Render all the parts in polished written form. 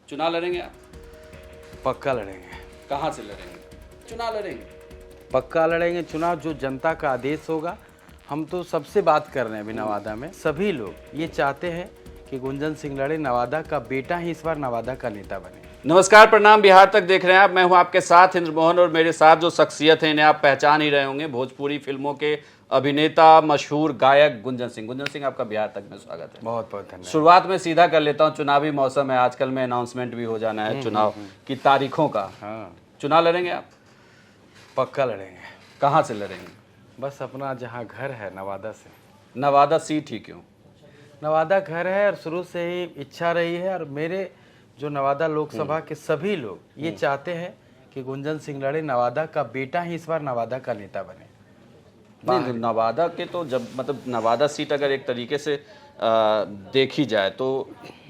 चुनाव लड़ेंगे आप? पक्का लड़ेंगे। कहाँ से लड़ेंगे? चुनाव लड़ेंगे? पक्का लड़ेंगे चुनाव, जो जनता का आदेश होगा। हम तो सबसे बात कर रहे हैं अभी नवादा में, सभी लोग ये चाहते हैं कि गुंजन सिंह लड़े, नवादा का बेटा ही इस बार नवादा का नेता बने। नमस्कार, प्रणाम, बिहार तक देख रहे हैं आप। मैं हूं आपके साथ इंद्र मोहन और मेरे साथ जो शख्सियत है इन्हें आप पहचान ही रहे होंगे, भोजपुरी फिल्मों के अभिनेता, मशहूर गायक गुंजन सिंह। गुंजन सिंह, आपका बिहार तक में स्वागत है। बहुत बहुत धन्यवाद। शुरुआत में सीधा कर लेता हूं, चुनावी मौसम है, आजकल में अनाउंसमेंट भी हो जाना है चुनाव की तारीखों का। हाँ, चुनाव लड़ेंगे आप? पक्का लड़ेंगे। कहाँ से लड़ेंगे? बस अपना जहाँ घर है नवादा से। नवादा सीट ही क्यों? नवादा घर है और शुरू से ही इच्छा रही है, और मेरे जो नवादा लोकसभा के सभी लोग ये चाहते हैं कि गुंजन सिंह लड़े, नवादा का बेटा ही इस बार नवादा का नेता बने। नहीं, नवादा के तो जब मतलब नवादा सीट अगर एक तरीके से देखी जाए तो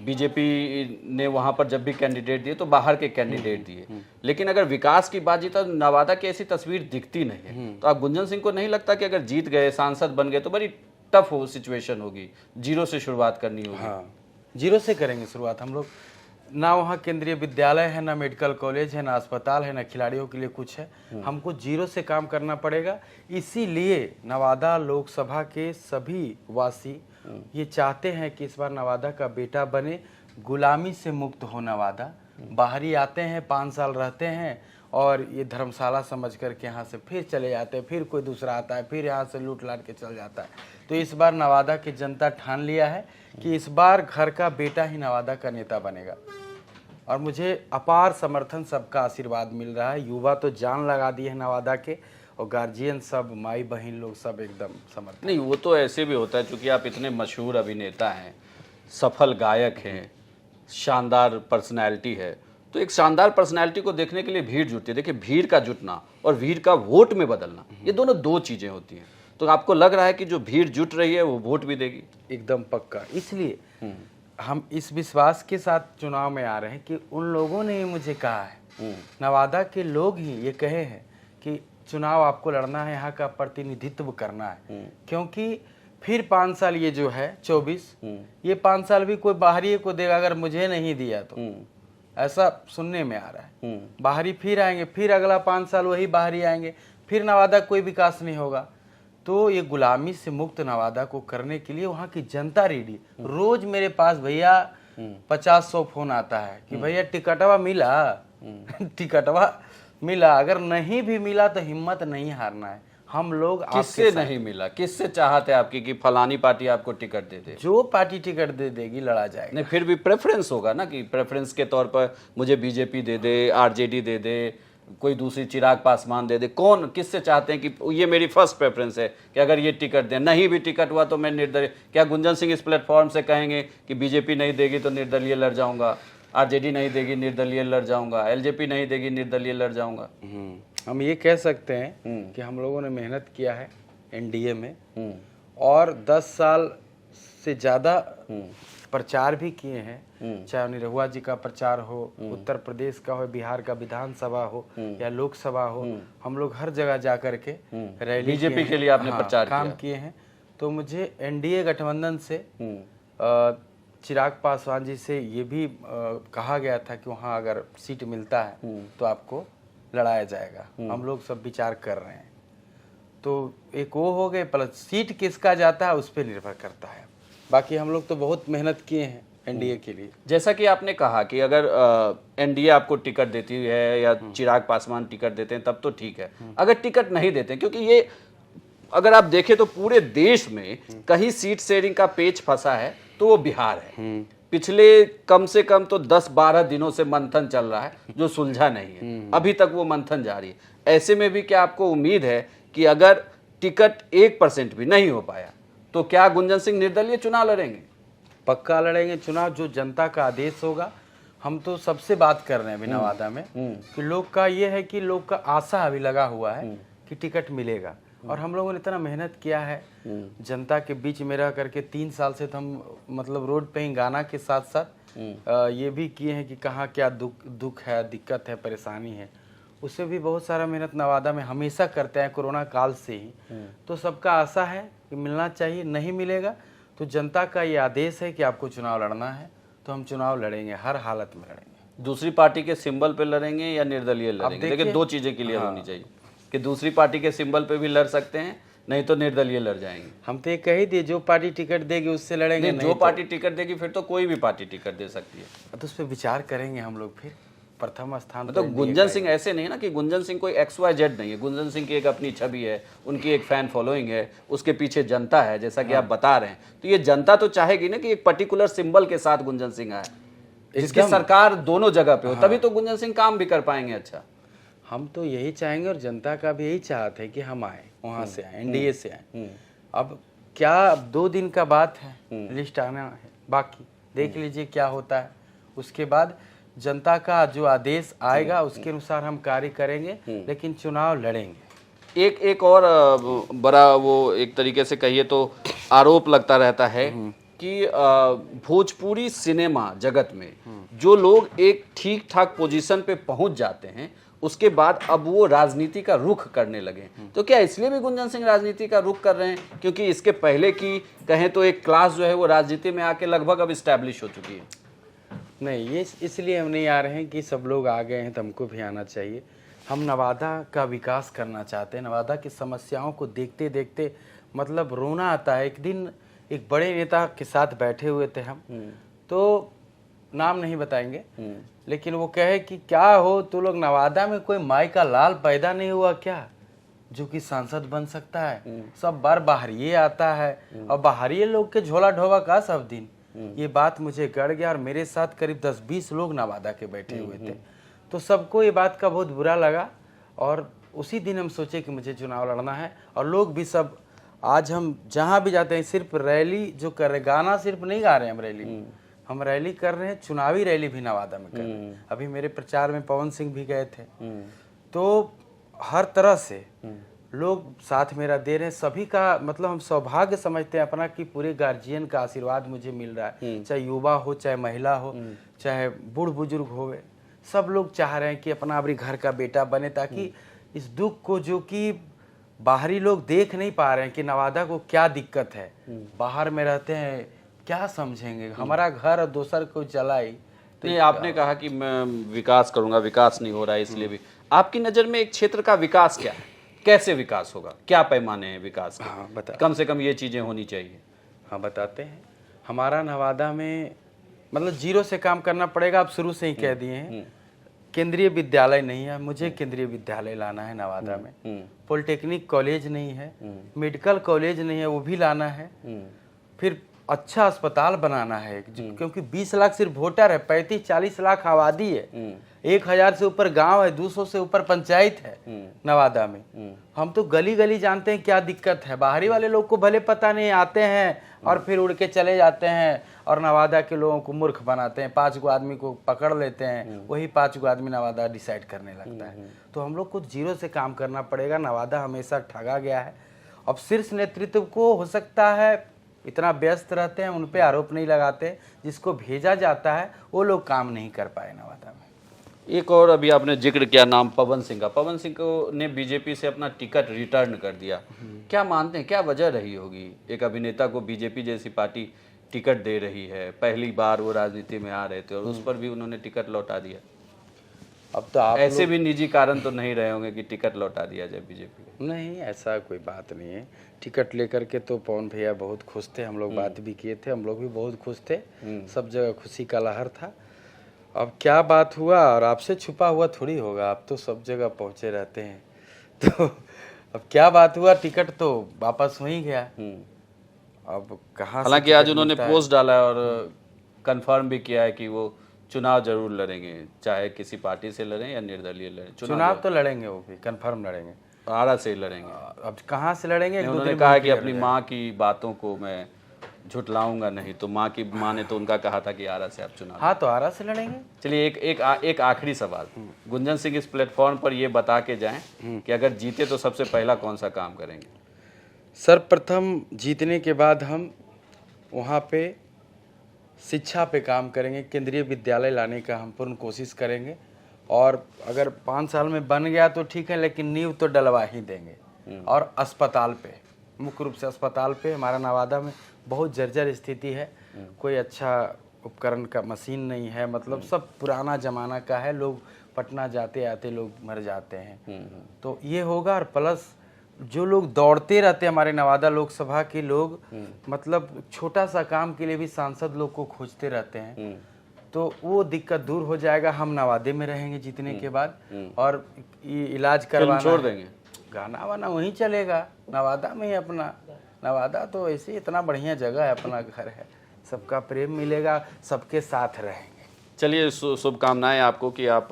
बीजेपी ने वहाँ पर जब भी कैंडिडेट दिए तो बाहर के कैंडिडेट दिए, लेकिन अगर विकास की बात तो नवादा की ऐसी तस्वीर दिखती नहीं है। तो आप गुंजन सिंह को नहीं लगता कि अगर जीत गए, सांसद बन गए तो बड़ी टफ हो सिचुएशन होगी, जीरो से शुरुआत करनी होगी? हाँ, जीरो से करेंगे शुरुआत हम लोग। ना वहाँ केंद्रीय विद्यालय है, ना मेडिकल कॉलेज है, ना अस्पताल है, ना खिलाड़ियों के लिए कुछ है। हमको जीरो से काम करना पड़ेगा। इसीलिए नवादा लोकसभा के सभी वासी ये चाहते हैं कि इस बार नवादा का बेटा बने, गुलामी से मुक्त हो नवादा। बाहरी आते हैं, 5 साल रहते हैं और ये धर्मशाला समझ करके यहाँ से फिर चले जाते हैं, फिर कोई दूसरा आता है, फिर यहाँ से लूट लाट के चल जाता है। तो इस बार नवादा की जनता ठान लिया है कि इस बार घर का बेटा ही नवादा का नेता बनेगा, और मुझे अपार समर्थन, सबका आशीर्वाद मिल रहा है। युवा तो जान लगा दिए हैं नवादा के, और गार्जियन सब, माई बहन लोग सब एकदम समर्थन। नहीं, वो तो ऐसे भी होता है, क्योंकि आप इतने मशहूर अभिनेता हैं, सफल गायक हैं, शानदार पर्सनैलिटी है, तो एक शानदार पर्सनैलिटी को देखने के लिए भीड़ जुटती है। देखिए, भीड़ का जुटना और भीड़ का वोट में बदलना, ये दोनों दो चीज़ें होती हैं। तो आपको लग रहा है कि जो भीड़ जुट रही है वो वोट भी देगी? एकदम पक्का। इसलिए हम इस विश्वास के साथ चुनाव में आ रहे हैं कि उन लोगों ने ही मुझे कहा है, नवादा के लोग ही ये कहे हैं कि चुनाव आपको लड़ना है, यहाँ का प्रतिनिधित्व करना है। क्योंकि फिर 5 साल ये जो है 24, ये 5 साल भी कोई बाहरी को देगा अगर मुझे नहीं दिया तो, ऐसा सुनने में आ रहा है। बाहरी फिर आएंगे, फिर अगला 5 साल वही बाहरी आएंगे, फिर नवादा कोई विकास नहीं होगा। तो ये गुलामी से मुक्त नवादा को करने के लिए वहाँ की जनता रेडी। रोज मेरे पास भैया 50-100 फोन आता है कि भैया टिकटवा मिला टिकटवा मिला। अगर नहीं भी मिला तो हिम्मत नहीं हारना है। हम लोग किससे नहीं मिला, किससे चाहते आपकी कि फलानी पार्टी आपको टिकट दे दे? जो पार्टी टिकट दे देगी लड़ा जाएगा। नहीं, फिर भी प्रेफरेंस होगा ना, कि प्रेफरेंस के तौर पर मुझे बीजेपी दे दे, आरजेडी दे दे, कोई दूसरी चिराग पासवान दे दे। कौन, किससे चाहते हैं कि ये मेरी फर्स्ट प्रेफरेंस है कि अगर ये टिकट दें? नहीं भी टिकट हुआ तो मैं निर्दलीय। क्या गुंजन सिंह इस प्लेटफॉर्म से कहेंगे कि बीजेपी नहीं देगी तो निर्दलीय लड़ जाऊंगा, आरजेडी नहीं देगी निर्दलीय लड़ जाऊंगा, एलजेपी नहीं देगी निर्दलीय लड़ जाऊंगा? हम ये कह सकते हैं कि हम लोगों ने मेहनत किया है एनडीए में, और 10 साल से ज़्यादा प्रचार भी किए हैं। चाहे निरहुआ जी का प्रचार हो, उत्तर प्रदेश का हो, बिहार का विधानसभा हो या लोकसभा हो, हम लोग हर जगह जा करके रैली बीजेपी के लिए आपने प्रचार काम किए हैं। तो मुझे एनडीए गठबंधन से चिराग पासवान जी से ये भी कहा गया था कि वहाँ अगर सीट मिलता है तो आपको लड़ाया जाएगा। हम लोग सब विचार कर रहे हैं। तो एक वो हो गए, प्लस सीट किसका जाता है उस पर निर्भर करता है। बाकी हम लोग तो बहुत मेहनत किए हैं एनडीए के लिए। जैसा कि आपने कहा कि अगर एनडीए आपको टिकट देती है या चिराग पासवान टिकट देते हैं तब तो ठीक है। अगर टिकट नहीं देते हैं, क्योंकि ये अगर आप देखें तो पूरे देश में कहीं सीट शेयरिंग का पेच फंसा है तो वो बिहार है। पिछले कम से कम तो 10-12 दिनों से मंथन चल रहा है जो सुलझा नहीं है, अभी तक वो मंथन जारी है। ऐसे में भी क्या आपको उम्मीद है कि अगर टिकट 1% भी नहीं हो पाया तो क्या गुंजन सिंह निर्दलीय चुनाव लड़ेंगे? पक्का लड़ेंगे चुनाव, जो जनता का आदेश होगा। हम तो सबसे बात कर रहे हैं अभी नवादा में कि लोग का ये है कि लोग का आशा अभी लगा हुआ है कि टिकट मिलेगा, और हम लोगों ने इतना मेहनत किया है जनता के बीच में रह करके। 3 साल से तो हम मतलब रोड पे ही गाना के साथ साथ ये भी किए हैं कि कहाँ क्या दुख है, दिक्कत है, परेशानी है। उससे भी बहुत सारा मेहनत नवादा में हमेशा करते हैं, कोरोना काल से ही। तो सबका आशा है कि मिलना चाहिए। नहीं मिलेगा तो जनता का ये आदेश है कि आपको चुनाव लड़ना है, तो हम चुनाव लड़ेंगे, हर हालत में लड़ेंगे। दूसरी पार्टी के सिंबल पे लड़ेंगे या निर्दलीय लड़ेंगे? देखिए, दो चीजें क्लियर होनी चाहिए कि दूसरी पार्टी के सिंबल पे भी लड़ सकते हैं, नहीं तो निर्दलीय लड़ जाएंगे। हम तो ये कह ही दिए, जो पार्टी टिकट देगी उससे लड़ेंगे। नहीं, जो पार्टी टिकट देगी फिर तो कोई भी पार्टी टिकट दे सकती है। तो उस पर विचार करेंगे हम लोग। फिर प्रथम स्थान मतलब गुंजन सिंह ऐसे नहीं ना कि गुंजन सिंह कोई XYZ नहीं है। गुंजन सिंह की एक अपनी छवि है, उनकी एक फैन फॉलोइंग है, उसके पीछे जनता है, जैसा कि आप बता रहे हैं। तो ये जनता तो चाहेगी ना कि एक पर्टिकुलर सिंबल के साथ गुंजन सिंह आए, जिसकी सरकार दोनों जगह पे हो, तभी तो गुंजन सिंह काम भी कर पाएंगे। अच्छा, हम तो यही चाहेंगे और जनता का भी यही चाहत है कि हम आए, वहाँ से आए, NDA से आए। अब क्या, अब 2 दिन का बात है, लिस्ट आना है बाकी, देख लीजिए क्या होता है। उसके बाद जनता का जो आदेश आएगा उसके अनुसार हम कार्य करेंगे, लेकिन चुनाव लड़ेंगे। एक और बड़ा वो एक तरीके से कहिए तो आरोप लगता रहता है कि भोजपुरी सिनेमा जगत में जो लोग एक ठीक ठाक पोजीशन पे पहुंच जाते हैं, उसके बाद अब वो राजनीति का रुख करने लगे। तो क्या इसलिए भी गुंजन सिंह राजनीति का रुख कर रहे हैं क्योंकि इसके पहले की कहें तो एक क्लास जो है वो राजनीति में आके लगभग अब इस्टेब्लिश हो चुकी है? नहीं, ये इसलिए हम नहीं आ रहे हैं कि सब लोग आ गए हैं तो हमको भी आना चाहिए। हम नवादा का विकास करना चाहते हैं। नवादा की समस्याओं को देखते देखते मतलब रोना आता है। एक दिन एक बड़े नेता के साथ बैठे हुए थे हम, तो नाम नहीं बताएंगे, लेकिन वो कहे कि क्या हो तू लोग, नवादा में कोई माई का लाल पैदा नहीं हुआ क्या जो कि सांसद बन सकता है? सब बार बाहरिए आता है और बाहरिए लोग के झोला ढोवा का सब दिन। ये बात मुझे गड़ गया और मेरे साथ करीब 10-20 लोग नवादा के बैठे हुए थे, तो सबको ये बात का बहुत बुरा लगा। और उसी दिन हम सोचे कि मुझे चुनाव लड़ना है। और लोग भी सब, आज हम जहाँ भी जाते हैं सिर्फ रैली जो कर रहे, गाना सिर्फ नहीं गा रहे हैं हम रैली में, हम रैली कर रहे हैं, चुनावी रैली भी नवादा में कर रहे हैं। अभी मेरे प्रचार में पवन सिंह भी गए थे। तो हर तरह से लोग साथ मेरा दे रहे हैं। सभी का मतलब हम सौभाग्य समझते हैं अपना कि पूरे गार्जियन का आशीर्वाद मुझे मिल रहा है, चाहे युवा हो, चाहे महिला हो, चाहे बूढ़ बुजुर्ग होवे, सब लोग चाह रहे हैं कि अपना अपने घर का बेटा बने, ताकि इस दुख को जो कि बाहरी लोग देख नहीं पा रहे हैं कि नवादा को क्या दिक्कत है, बाहर में रहते हैं क्या समझेंगे, हमारा घर और दूसर को चलाई। तो नहीं, आपने कहा कि मैं विकास करूंगा, विकास नहीं हो रहा है, इसलिए भी आपकी नज़र में एक क्षेत्र का विकास क्या है? कैसे विकास होगा? क्या पैमाने हैं विकास के? हाँ, बता। कम से कम ये चीज़ें होनी चाहिए। हाँ, बताते हैं। हमारा नवादा में मतलब 0 से काम करना पड़ेगा। आप शुरू से ही कह दिए हैं। केंद्रीय विद्यालय नहीं है, मुझे केंद्रीय विद्यालय लाना है नवादा में। पॉलिटेक्निक कॉलेज नहीं है, मेडिकल कॉलेज नहीं है, वो भी लाना है। फिर अच्छा अस्पताल बनाना है, क्योंकि 20 लाख सिर्फ वोटर है, 35-40 लाख आबादी है, 1000 से ऊपर गांव है, 200 से ऊपर पंचायत है नवादा में। हम तो गली गली जानते हैं क्या दिक्कत है। बाहरी वाले लोग को भले पता नहीं, आते हैं और फिर उड़ के चले जाते हैं और नवादा के लोगों को मूर्ख बनाते हैं। 5 गो आदमी को पकड़ लेते हैं, वही 5 गो आदमी नवादा डिसाइड करने लगता है। तो हम लोग को 0 से काम करना पड़ेगा। नवादा हमेशा ठगा गया है। अब शीर्ष नेतृत्व को हो सकता है इतना व्यस्त रहते हैं, उन पे आरोप नहीं लगाते, जिसको भेजा जाता है वो लोग काम नहीं कर पाए नवादा में। एक और अभी आपने जिक्र किया नाम पवन सिंह का। पवन सिंह को ने बीजेपी से अपना टिकट रिटर्न कर दिया। क्या मानते हैं, क्या वजह रही होगी? एक अभिनेता को बीजेपी जैसी पार्टी टिकट दे रही है, पहली बार वो राजनीति में आ रहे थे और उस पर भी उन्होंने टिकट लौटा दिया। अब तो आप ऐसे भी निजी कारण तो नहीं रहे होंगे कि टिकट लौटा दिया जाए बीजेपी को? नहीं, ऐसा कोई बात नहीं है। टिकट लेकर के तो पवन भैया बहुत खुश थे, हम लोग बात भी किए थे, हम लोग भी बहुत खुश थे। सब जगह खुशी का लहर था। अब क्या बात हुआ और आपसे छुपा हुआ थोड़ी होगा, आप तो सब जगह पहुंचे रहते हैं। तो अब क्या बात हुआ, टिकट तो वापस हो ही गया। अब कहाँ, हालांकि आज उन्होंने पोस्ट डाला और कंफर्म भी किया है कि वो चुनाव जरूर लड़ेंगे, चाहे किसी पार्टी से लड़ें या निर्दलीय लड़ें। चुनाव तो लड़ेंगे, वो भी कंफर्म लड़ेंगे, आरा से ही लड़ेंगे। अब कहाँ से लड़ेंगे? उन्होंने कहा कि अपनी माँ की बातों को मैं झुटलाऊंगा नहीं, तो माँ ने तो उनका कहा था कि आरा से आप चुनाव। हाँ, तो आरा से लड़ेंगे। चलिए एक आखिरी सवाल, गुंजन सिंह इस प्लेटफॉर्म पर ये बता के जाएं कि अगर जीते तो सबसे पहला कौन सा काम करेंगे? सर्वप्रथम जीतने के बाद हम वहाँ पे शिक्षा पे काम करेंगे, केंद्रीय विद्यालय लाने का हम पूर्ण कोशिश करेंगे। और अगर 5 साल में बन गया तो ठीक है, लेकिन नींव तो डलवा ही देंगे। और अस्पताल पे, मुख्य रूप से अस्पताल पे हमारा नवादा में बहुत जर्जर स्थिति है, कोई अच्छा उपकरण का मशीन नहीं है, मतलब सब पुराना जमाना का है। लोग पटना जाते आते लोग मर जाते हैं। तो ये होगा। और प्लस जो लोग दौड़ते रहते हैं हमारे नवादा लोकसभा के लोग, मतलब छोटा सा काम के लिए भी सांसद लोग को खोजते रहते हैं, तो वो दिक्कत दूर हो जाएगा। हम नवादे में रहेंगे जीतने के बाद, और ये इलाज करवाना छोड़ देंगे, गाना वाना वहीं चलेगा नवादा में ही अपना। नवादा तो ऐसे इतना बढ़िया जगह है, अपना घर है, सबका प्रेम मिलेगा, सबके साथ रहेंगे। चलिए शुभकामनाएं आपको कि आप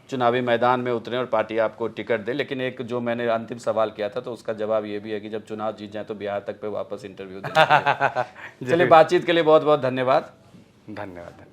चुनावी मैदान में उतरें और पार्टी आपको टिकट दे। लेकिन एक जो मैंने अंतिम सवाल किया था तो उसका जवाब ये भी है कि जब चुनाव जीत जाए तो बिहार तक पे वापस इंटरव्यू दें। चलिए, बातचीत के लिए बहुत बहुत धन्यवाद। धन्यवाद।